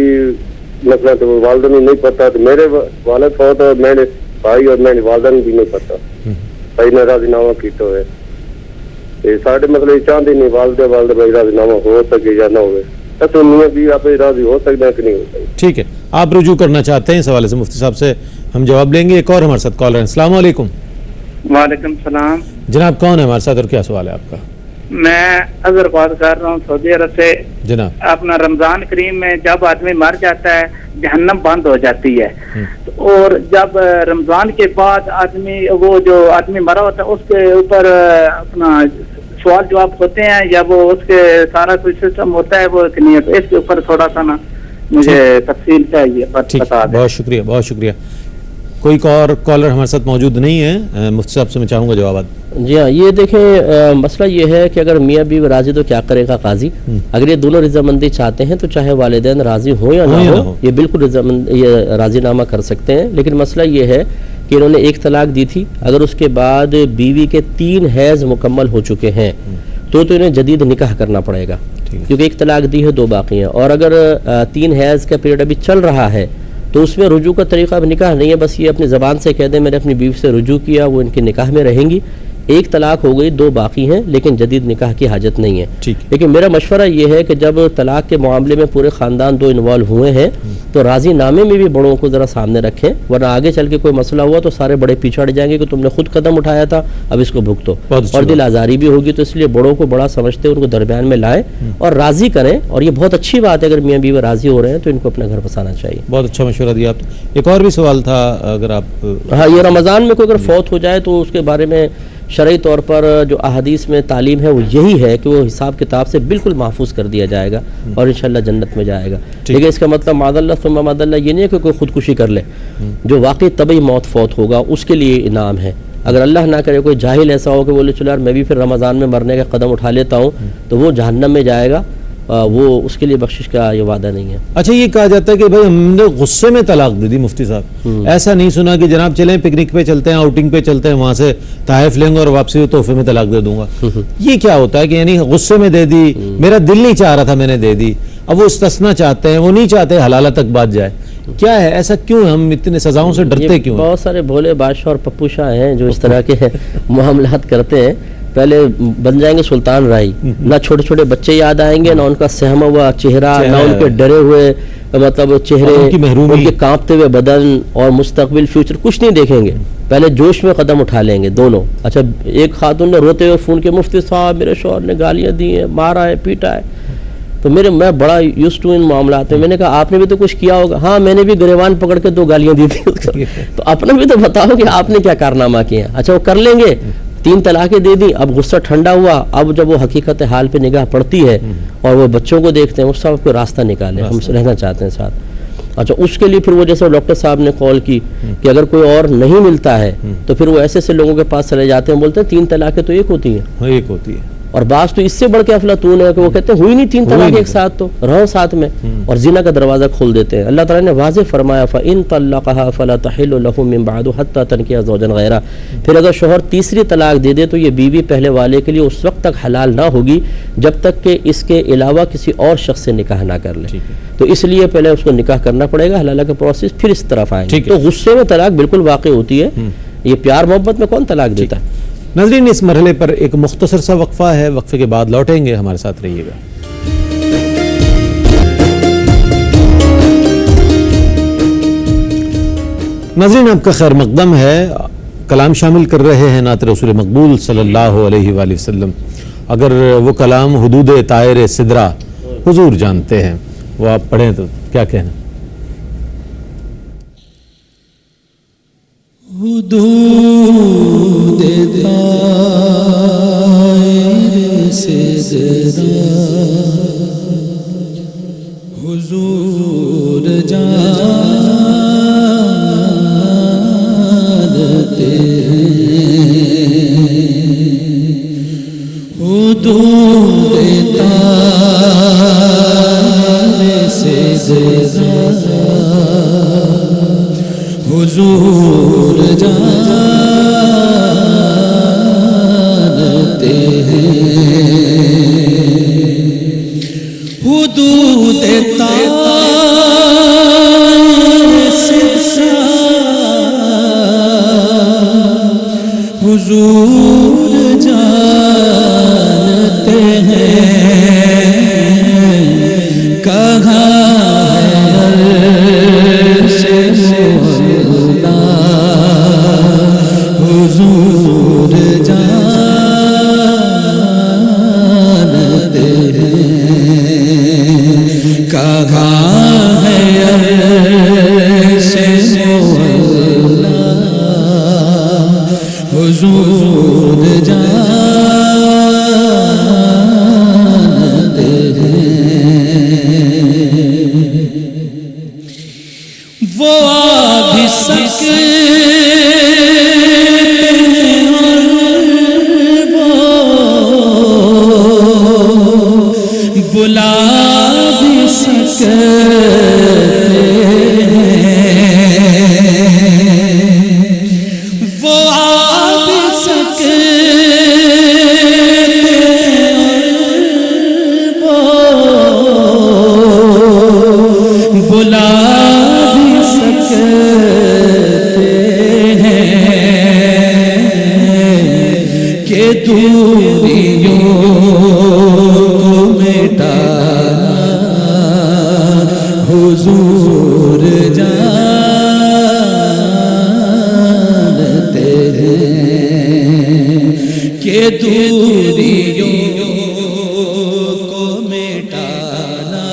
مطلب والدین نہیں پتا, تو میرے والد فوت اور میرے بھائی اور میرے والدین بھی نہیں پتا بھائی نے راضی نامہ کیتے ہوئے. سارے مطلب چاہتے نہیں والدہ بھائی راضی نامہ ہو سکے یا نہ ہوئے. تو میاں بھی آپ راضی ہو سکتے ہیں کہ نہیں ہو سکتے؟ ٹھیک ہے, آپ رجوع کرنا چاہتے ہیں اس حوالے سے مفتی صاحب سے ہم جواب لیں گے. ایک اور ہمارے ساتھ کالر ہیں. السلام علیکم. وعلیکم السلام. جناب کون ہے ہمارے ساتھ اور کیا سوال ہے آپ کا؟ میں اظہر بات کر رہا ہوں سعودی عرب سے. جناب اپنا رمضان کریم میں جب آدمی مر جاتا ہے جہنم بند ہو جاتی ہے, اور جب رمضان کے بعد آدمی وہ جو آدمی مرا ہوتا ہے اس کے اوپر اپنا سوال جواب ہوتے ہیں یا وہ اس کے سارا کوئی سسٹم ہوتا ہے وہ کہ نہیں, تو اس کے اوپر تھوڑا سا نا مجھے تفصیل چاہیے بتا دیں. بہت شکریہ بہت شکریہ. کوئی اور کالر ہمارے ساتھ موجود نہیں ہے, مفتی صاحب سے میں چاہوں گا جوابات. جی ہاں, یہ دیکھیں مسئلہ یہ ہے کہ اگر میاں بیوی راضی تو کیا کرے گا قاضی. اگر یہ دونوں رضامندی چاہتے ہیں تو چاہے والدین راضی ہوں یا نہ ہو یہ بالکل یہ راضی نامہ کر سکتے ہیں. لیکن مسئلہ یہ ہے کہ انہوں نے 1 طلاق دی تھی, اگر اس کے بعد بیوی کے 3 حیض مکمل ہو چکے ہیں تو انہیں جدید نکاح کرنا پڑے گا, کیونکہ 1 طلاق دی ہے 2 باقی ہیں. اور اگر 3 حیض کا پیریڈ ابھی چل رہا ہے تو اس میں رجوع کا طریقہ اب نکاح نہیں ہے, بس یہ اپنی زبان سے کہہ دیں میں نے اپنی بیوی سے رجوع کیا, وہ ان کے نکاح میں رہیں گی. 1 طلاق ہو گئی, 2 باقی ہیں, لیکن جدید نکاح کی حاجت نہیں ہے. لیکن میرا مشورہ یہ ہے کہ جب طلاق کے معاملے میں پورے خاندان 2 انوالو ہوئے ہیں تو راضی نامے میں بھی بڑوں کو ذرا سامنے رکھیں, ورنہ آگے چل کے کوئی مسئلہ ہوا تو سارے بڑے پیچھے ہٹ جائیں گے کہ تم نے خود قدم اٹھایا تھا اب اس کو بھگتو, اور دل آزاری بھی ہوگی. تو اس لیے بڑوں کو بڑا سمجھتے ان کو درمیان میں لائیں اور راضی کریں. اور یہ بہت اچھی بات ہے اگر میاں بیوی راضی ہو رہے ہیں تو ان کو اپنا گھر بسانا چاہیے. بہت اچھا مشورہ دیا آپ نے. ایک اور بھی سوال تھا, اگر آپ ہاں یہ رمضان میں کوئی اگر فوت ہو جائے تو اس کے بارے میں شرعی طور پر جو احادیث میں تعلیم ہے وہ یہی ہے کہ وہ حساب کتاب سے بالکل محفوظ کر دیا جائے گا اور انشاءاللہ جنت میں جائے گا. لیکن اس کا مطلب معاذ اللہ ثم معاذ اللہ یہ نہیں ہے کہ کوئی خودکشی کر لے. جو واقعی طبعی موت فوت ہوگا اس کے لیے انعام ہے. اگر اللہ نہ کرے کوئی جاہل ایسا ہو کہ بولے چلو یار میں بھی پھر رمضان میں مرنے کا قدم اٹھا لیتا ہوں تو وہ جہنم میں جائے گا, وہ اس کے لیے بخشش کا یہ وعدہ نہیں ہے. اچھا یہ کہا جاتا ہے کہ بھائی ہم نے غصے میں طلاق دے دی مفتی صاحب, ایسا نہیں سنا کہ جناب چلیں پکنک پہ چلتے ہیں آؤٹنگ پہ چلتے ہیں وہاں سے تحائف لیں گے اور واپسی تحفے میں طلاق دے دوں گا. یہ کیا ہوتا ہے کہ یعنی غصے میں دے دی, میرا دل نہیں چاہ رہا تھا میں نے دے دی, اب وہ استثنا چاہتے ہیں, وہ نہیں چاہتے حلالہ تک بات جائے, کیا ہے ایسا کیوں ہم اتنے سزاؤں سے ڈرتے کیوں؟ بہت سارے بھولے بادشاہ اور پپو شاہ ہیں جو اس طرح کے معاملات کرتے ہیں. پہلے بن جائیں گے سلطان رائی, نہ چھوٹے چھوٹے بچے یاد آئیں گے, نہ ان کا سہما ہوا چہرہ, نہ ان کے ڈرے ہوئے مطلب چہرے, ان کے کانپتے ہوئے بدن, اور مستقبل فیوچر کچھ نہیں دیکھیں گے. پہلے جوش میں قدم اٹھا لیں گے دونوں. اچھا ایک خاتون نے روتے ہوئے فون کے مفتی صاحب میرے شوہر نے گالیاں دی ہیں, مارا ہے, پیٹا ہے. تو میں بڑا یوز ٹو ان معاملات میں نے کہا آپ نے بھی تو کچھ کیا ہوگا. ہاں میں نے بھی گریوان پکڑ کے 2 گالیاں دی تھی. تو اپنا بھی تو بتاؤ کہ آپ نے کیا کارنامہ کیا. اچھا وہ کر لیں گے, 3 طلاقیں دے دی, اب غصہ ٹھنڈا ہوا, اب جب وہ حقیقت حال پہ نگاہ پڑتی ہے اور وہ بچوں کو دیکھتے ہیں اس سب کو راستہ نکالیں, ہم رہنا چاہتے ہیں ساتھ. اچھا اس کے لیے پھر وہ جیسے ڈاکٹر صاحب نے کال کی کہ اگر کوئی اور نہیں ملتا ہے تو پھر وہ ایسے لوگوں کے پاس چلے جاتے ہیں, بولتے ہیں 3 طلاقیں تو ایک ہوتی ہیں. ایک ہوتی ہے. اور بعض تو اس سے بڑھ کے افلاطون ہے کہ وہ کہتے ہیں ہوئی نہیں 3 طلاق ایک ساتھ تو رہو ساتھ میں، اور زنا کا دروازہ کھول دیتے ہیں۔ اللہ تعالیٰ نے واضح فرمایا فَإِن طَلَّقَهَا فَلَا تَحِلُّ لَهُ مِن بَعْدُ حَتَّى تَنكِحَ زَوْجًا غَيْرَهُ، پھر اگر شوہر تیسری طلاق دے دے تو یہ بیوی پہلے والے کے لیے اس وقت تک حلال نہ ہوگی جب تک کہ اس کے علاوہ کسی اور شخص سے نکاح نہ کر لے، تو اس لیے پہلے اس کو نکاح کرنا پڑے گا، حلالہ کا پروسیس، پھر اس طرف آئیں گے۔ تو غصے میں طلاق بالکل واقع ہوتی ہے، یہ پیار محبت میں کون طلاق دیتا ہے؟ ناظرین اس مرحلے پر ایک مختصر سا وقفہ ہے، وقفے کے بعد لوٹیں گے، ہمارے ساتھ رہیے گا۔ ناظرین آپ کا خیر مقدم ہے، کلام شامل کر رہے ہیں نعت رسول مقبول صلی اللہ علیہ وآلہ وسلم۔ اگر وہ کلام حدود طائر سدرہ حضور جانتے ہیں، وہ آپ پڑھیں تو کیا کہنا؟ حدود طائر سدرہ حضور جانتے ہیں، حدود طائر سدرہ حضور جانتے ہیں، حدود طائر سدرہ حضور جانتے ہیں، کہاں حضور جانتے ہیں، کہاں ہے عرش مولا حضور جانتے ہیں، وہ آ بھی سکتے بلا بھی سکتے ہیں، وہ آ بھی سکتے وہ بلا بھی سکتے ہیں کہ دوریوں حضور جانتے ہیں کہ دوریوں کو مٹانا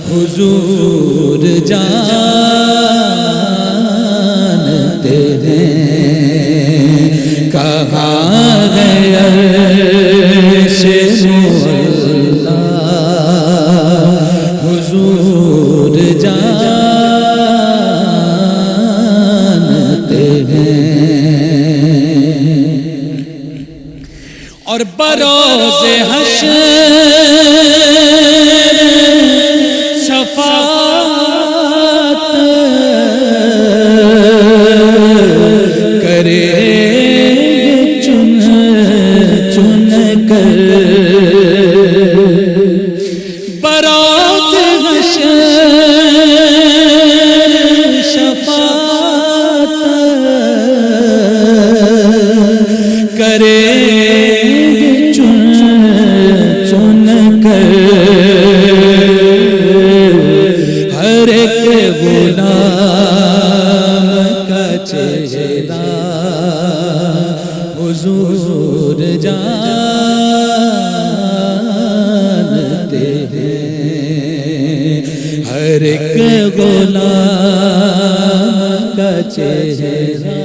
حضور جانتے ہیں، کہاں ہے عرش مولا حضور جانتے ہیں، اور بروز حشر شفاعت کرے چن چن کر، کرے چن چن کر، ہر ایک غلام کا چہرہ حضور جانتے ہیں، ہر ایک غلام کا چہرہ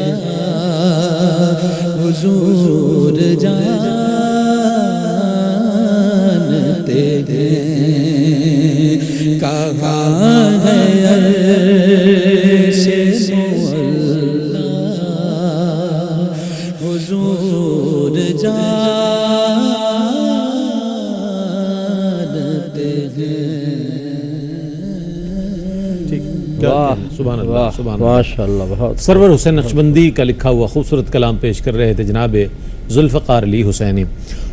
حضور جانتے ہیں، کہاں ہے عرش مولا حضور جانتے ہیں. سبحان اللہ سبحان اللہ ماشاء اللہ. بہت سرور حسین نقشبندی کا لکھا ہوا خوبصورت کلام پیش کر رہے تھے جناب ذوالفقار علی حسینی.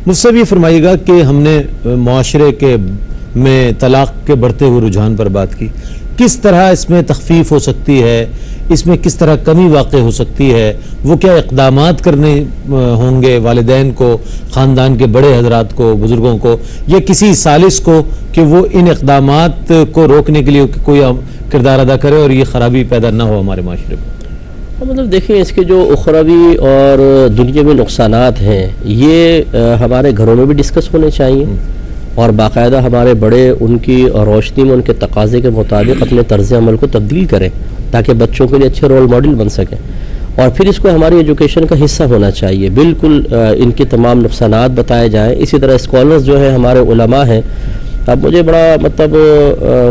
مفتی صاحب یہ فرمائیے گا کہ ہم نے معاشرے کے میں طلاق کے بڑھتے ہوئے رجحان پر بات کی, کس طرح اس میں تخفیف ہو سکتی ہے, اس میں کس طرح کمی واقع ہو سکتی ہے, وہ کیا اقدامات کرنے ہوں گے والدین کو, خاندان کے بڑے حضرات کو, بزرگوں کو, یا کسی ثالث کو کہ وہ ان اقدامات کو روکنے کے لیے کوئی کردار ادا کرے اور یہ خرابی پیدا نہ ہو ہمارے معاشرے میں؟ مطلب دیکھیں اس کے جو اخروی اور دنیاوی نقصانات ہیں یہ ہمارے گھروں میں بھی ڈسکس ہونے چاہیے, اور باقاعدہ ہمارے بڑے ان کی روشنی میں ان کے تقاضے کے مطابق اپنے طرز عمل کو تبدیل کریں تاکہ بچوں کے لیے اچھے رول ماڈل بن سکیں, اور پھر اس کو ہماری ایجوکیشن کا حصہ ہونا چاہیے. بالکل ان کے تمام نقصانات بتائے جائیں. اسی طرح اسکالرز جو ہیں ہمارے علماء ہیں, اب مجھے بڑا مطلب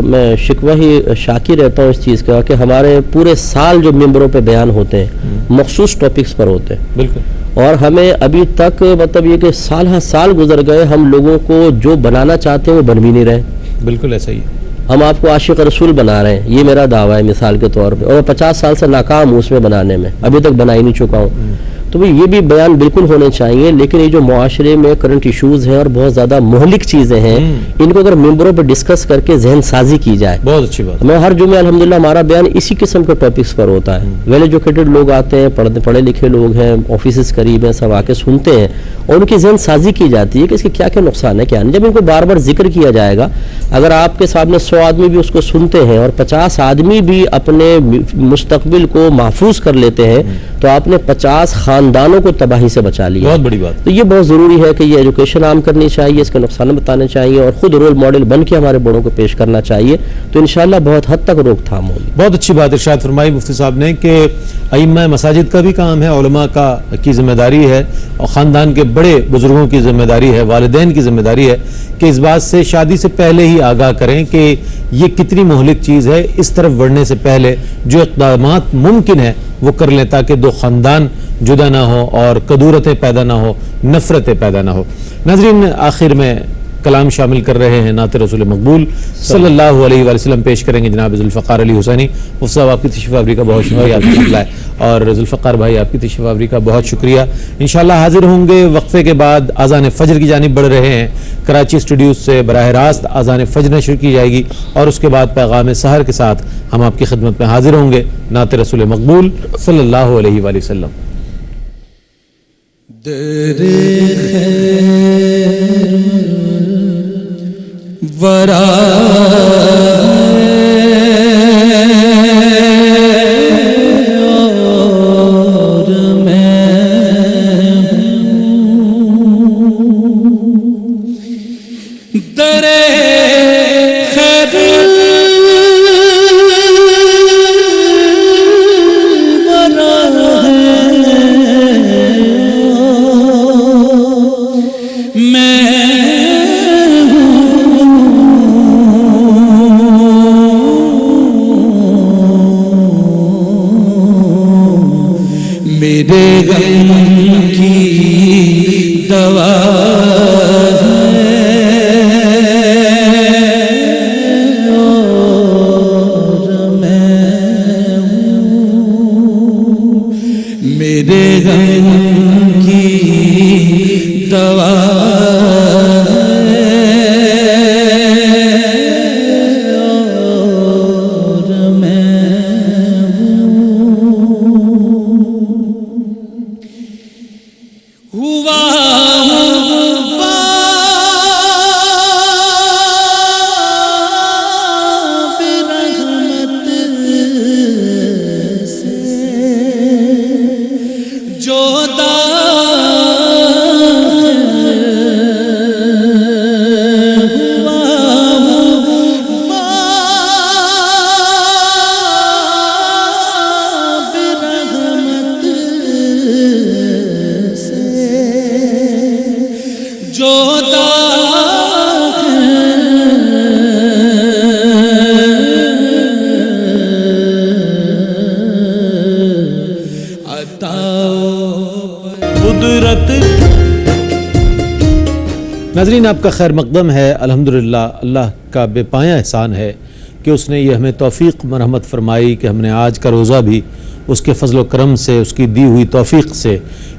میں شکوہ ہی شاکی رہتا ہوں اس چیز کا کہ ہمارے پورے سال جو ممبروں پہ بیان ہوتے ہیں مخصوص ٹاپکس پر ہوتے ہیں, بالکل, اور ہمیں ابھی تک مطلب یہ کہ سال ہر سال گزر گئے, ہم لوگوں کو جو بنانا چاہتے ہیں وہ بن بھی نہیں رہے. بالکل ایسا ہی ہے. ہم آپ کو عاشق رسول بنا رہے ہیں, یہ میرا دعویٰ ہے مثال کے طور پہ, اور 50 سال سے ناکام ہوں اس میں بنانے میں, ابھی تک بنا ہی نہیں چکا ہوں. تو یہ بھی بیان بالکل ہونے چاہیے, لیکن یہ جو معاشرے میں کرنٹ ایشوز ہیں اور بہت زیادہ مہلک چیزیں ہیں ان کو اگر ممبروں پہ ڈسکس کر کے ذہن سازی کی جائے, بہت اچھی بات. میں ہر جمعہ الحمدللہ ہمارا بیان اسی قسم کے ٹاپکس پر ہوتا ہے. ویل ایجوکیٹڈ لوگ آتے ہیں, پڑھے لکھے لوگ ہیں, آفیسز قریب ہیں, سب آ کے سنتے ہیں اور ان کی ذہن سازی کی جاتی ہے کہ اس کے کیا کیا نقصان ہے کیا نہیں. جب ان کو بار بار ذکر کیا جائے گا, اگر آپ کے سامنے 100 آدمی بھی اس کو سنتے ہیں اور 50 آدمی بھی اپنے مستقبل کو محفوظ کر لیتے ہیں تو آپ نے 50 خاندانوں کو تباہی سے بچا لیا. بہت بڑی بات. تو یہ بہت ضروری ہے کہ یہ ایجوکیشن عام کرنی چاہیے, اس کے نقصان بتانے چاہیے اور خود رول ماڈل بن کے ہمارے بڑوں کو پیش کرنا چاہیے, تو انشاءاللہ بہت حد تک روک تھام ہوگی. بہت اچھی بات ارشاد فرمائی مفتی صاحب نے کہ ائمہ مساجد کا بھی کام ہے, علماء کی ذمہ داری ہے, اور خاندان کے بڑے بزرگوں کی ذمہ داری ہے, والدین کی ذمہ داری ہے کہ اس بات سے شادی سے پہلے ہی آگاہ کریں کہ یہ کتنی مہلک چیز ہے. اس طرف بڑھنے سے پہلے جو اقدامات ممکن ہے وہ کر لیں تاکہ دو خاندان جدا نہ ہو اور کدورتیں پیدا نہ ہو, نفرتیں پیدا نہ ہو. ناظرین, آخر میں کلام شامل کر رہے ہیں نعت رسول مقبول صلی اللہ علیہ وآلہ وسلم پیش کریں گے جناب ذوالفقار علی حسینی. مفتی صاحب آپ کی تشریف آوری کا بہت شکریہ, آپ کی لائے, اور ذوالفقار بھائی آپ کی تشریف آوری کا بہت شکریہ. انشاءاللہ حاضر ہوں گے وقفے کے بعد. اذان فجر کی جانب بڑھ رہے ہیں, کراچی اسٹوڈیوز سے براہ راست اذان فجر نشر کی جائے گی, اور اس کے بعد پیغام سحر کے ساتھ ہم آپ کی خدمت میں حاضر ہوں گے. نعت رسول مقبول صلی اللہ علیہ وآلہ وسلم. ورا اور میں درے خیر ورا میں میرے غم کی دوا اور میں میرے غم کی دوا ناظرین, آپ کا خیر مقدم ہے. الحمدللہ اللہ کا بے پایہ احسان ہے کہ اس نے یہ ہمیں توفیق مرحمت فرمائی کہ ہم نے آج کا روزہ بھی اس کے فضل و کرم سے، اس کی دی ہوئی توفیق سے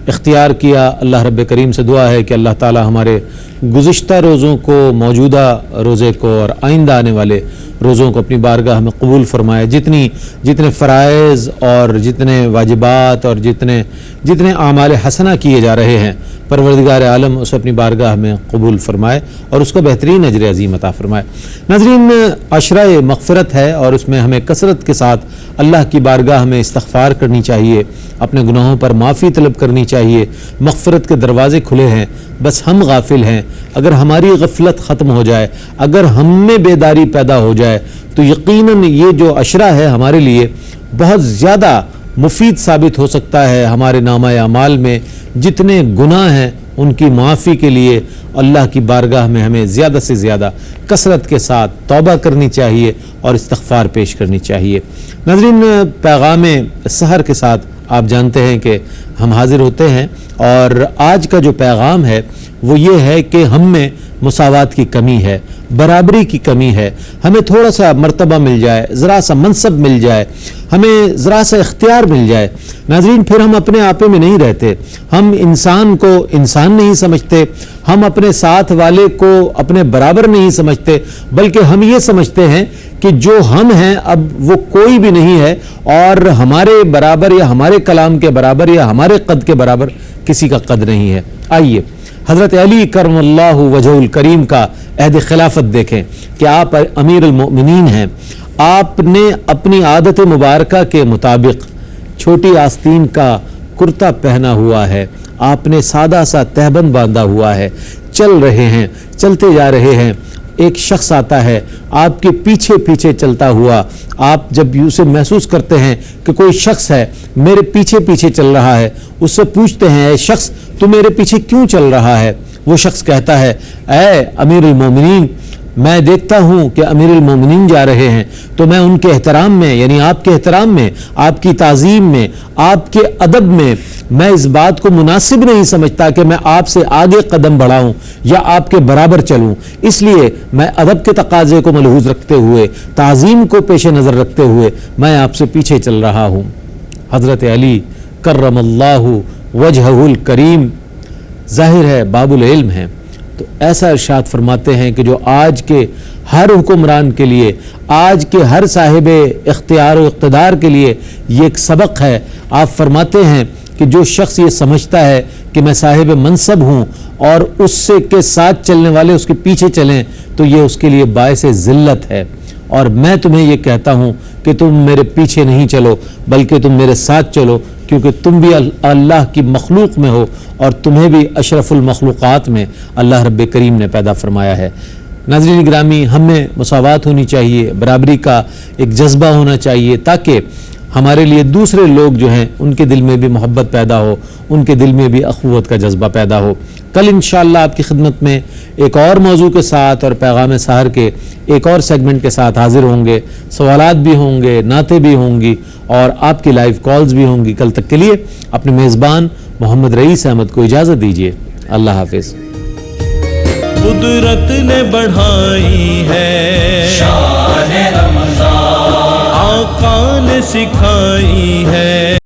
اختیار کیا۔ اللہ رب کریم سے دعا ہے کہ اللہ تعالی ہمارے گزشتہ روزوں کو، موجودہ روزے کو اور آئندہ آنے والے روزوں کو اپنی بارگاہ میں قبول فرمائے۔ جتنے فرائض اور جتنے واجبات اور جتنے اعمال حسنہ کیے جا رہے ہیں، پروردگار عالم اسے اپنی بارگاہ میں قبول فرمائے اور اس کو بہترین اجر عظیم عطا فرمائے۔ ناظرین، عشرہ مغفرت ہے اور اس میں ہمیں کثرت کے ساتھ اللہ کی بارگاہ میں استغفار کرنی چاہیے، اپنے گناہوں پر معافی طلب کرنی چاہیے۔ مغفرت کے دروازے کھلے ہیں، بس ہم غافل ہیں۔ اگر ہماری غفلت ختم ہو جائے، اگر ہم میں بیداری پیدا ہو جائے تو یقیناً یہ جو عشرہ ہے ہمارے لیے بہت زیادہ مفید ثابت ہو سکتا ہے۔ ہمارے نامہ اعمال میں جتنے گناہ ہیں ان کی معافی کے لیے اللہ کی بارگاہ میں ہمیں زیادہ سے زیادہ کثرت کے ساتھ توبہ کرنی چاہیے اور استغفار پیش کرنی چاہیے۔ ناظرین، پیغام سحر کے ساتھ آپ جانتے ہیں کہ ہم حاضر ہوتے ہیں، اور آج کا جو پیغام ہے وہ یہ ہے کہ ہم میں مساوات کی کمی ہے، برابری کی کمی ہے۔ ہمیں تھوڑا سا مرتبہ مل جائے، ذرا سا منصب مل جائے، ہمیں ذرا سا اختیار مل جائے، ناظرین پھر ہم اپنے آپے میں نہیں رہتے، ہم انسان کو انسان نہیں سمجھتے، ہم اپنے ساتھ والے کو اپنے برابر نہیں سمجھتے، بلکہ ہم یہ سمجھتے ہیں کہ جو ہم ہیں اب وہ کوئی بھی نہیں ہے، اور ہمارے برابر یا ہمارے کلام کے برابر یا ہمارے قد کے برابر کسی کا قد نہیں ہے۔ آئیے حضرت علی کرم اللہ وجہ الکریم کا عہد خلافت دیکھیں کہ آپ امیر المؤمنین ہیں۔ آپ نے اپنی عادت مبارکہ کے مطابق چھوٹی آستین کا کرتا پہنا ہوا ہے، آپ نے سادہ سا تہبند باندھا ہوا ہے، چل رہے ہیں، چلتے جا رہے ہیں۔ ایک شخص آتا ہے آپ کے پیچھے پیچھے چلتا ہوا، آپ جب اسے محسوس کرتے ہیں کہ کوئی شخص ہے میرے پیچھے پیچھے چل رہا ہے، اس سے پوچھتے ہیں اے شخص تو میرے پیچھے کیوں چل رہا ہے؟ وہ شخص کہتا ہے اے امیر المومنین، میں دیکھتا ہوں کہ امیر المومنین جا رہے ہیں تو میں ان کے احترام میں، یعنی آپ کے احترام میں، آپ کی تعظیم میں، آپ کے ادب میں اس بات کو مناسب نہیں سمجھتا کہ میں آپ سے آگے قدم بڑھاؤں یا آپ کے برابر چلوں، اس لیے میں ادب کے تقاضے کو ملحوظ رکھتے ہوئے، تعظیم کو پیش نظر رکھتے ہوئے میں آپ سے پیچھے چل رہا ہوں۔ حضرت علی کرم اللہ وجہہ الکریم ظاہر ہے باب العلم ہیں، تو ایسا ارشاد فرماتے ہیں کہ جو آج کے ہر حکمران کے لیے، آج کے ہر صاحب اختیار و اقتدار کے لیے یہ ایک سبق ہے۔ آپ فرماتے ہیں کہ جو شخص یہ سمجھتا ہے کہ میں صاحب منصب ہوں اور اس سے کے ساتھ چلنے والے اس کے پیچھے چلیں تو یہ اس کے لیے باعث ذلت ہے، اور میں تمہیں یہ کہتا ہوں کہ تم میرے پیچھے نہیں چلو بلکہ تم میرے ساتھ چلو، کیونکہ تم بھی اللہ کی مخلوق میں ہو اور تمہیں بھی اشرف المخلوقات میں اللہ رب کریم نے پیدا فرمایا ہے۔ ناظرین گرامی، ہم میں مساوات ہونی چاہیے، برابری کا ایک جذبہ ہونا چاہیے، تاکہ ہمارے لیے دوسرے لوگ جو ہیں ان کے دل میں بھی محبت پیدا ہو، ان کے دل میں بھی اخوت کا جذبہ پیدا ہو۔ کل انشاءاللہ آپ کی خدمت میں ایک اور موضوع کے ساتھ اور پیغام سحر کے ایک اور سیگمنٹ کے ساتھ حاضر ہوں گے، سوالات بھی ہوں گے، نعتیں بھی ہوں گی اور آپ کی لائیو کالز بھی ہوں گی۔ کل تک کے لیے اپنے میزبان محمد رئیس احمد کو اجازت دیجیے، اللہ حافظ۔ قدرت نے بڑھائی ہے شان رمضان، آقا نے سکھائی ہے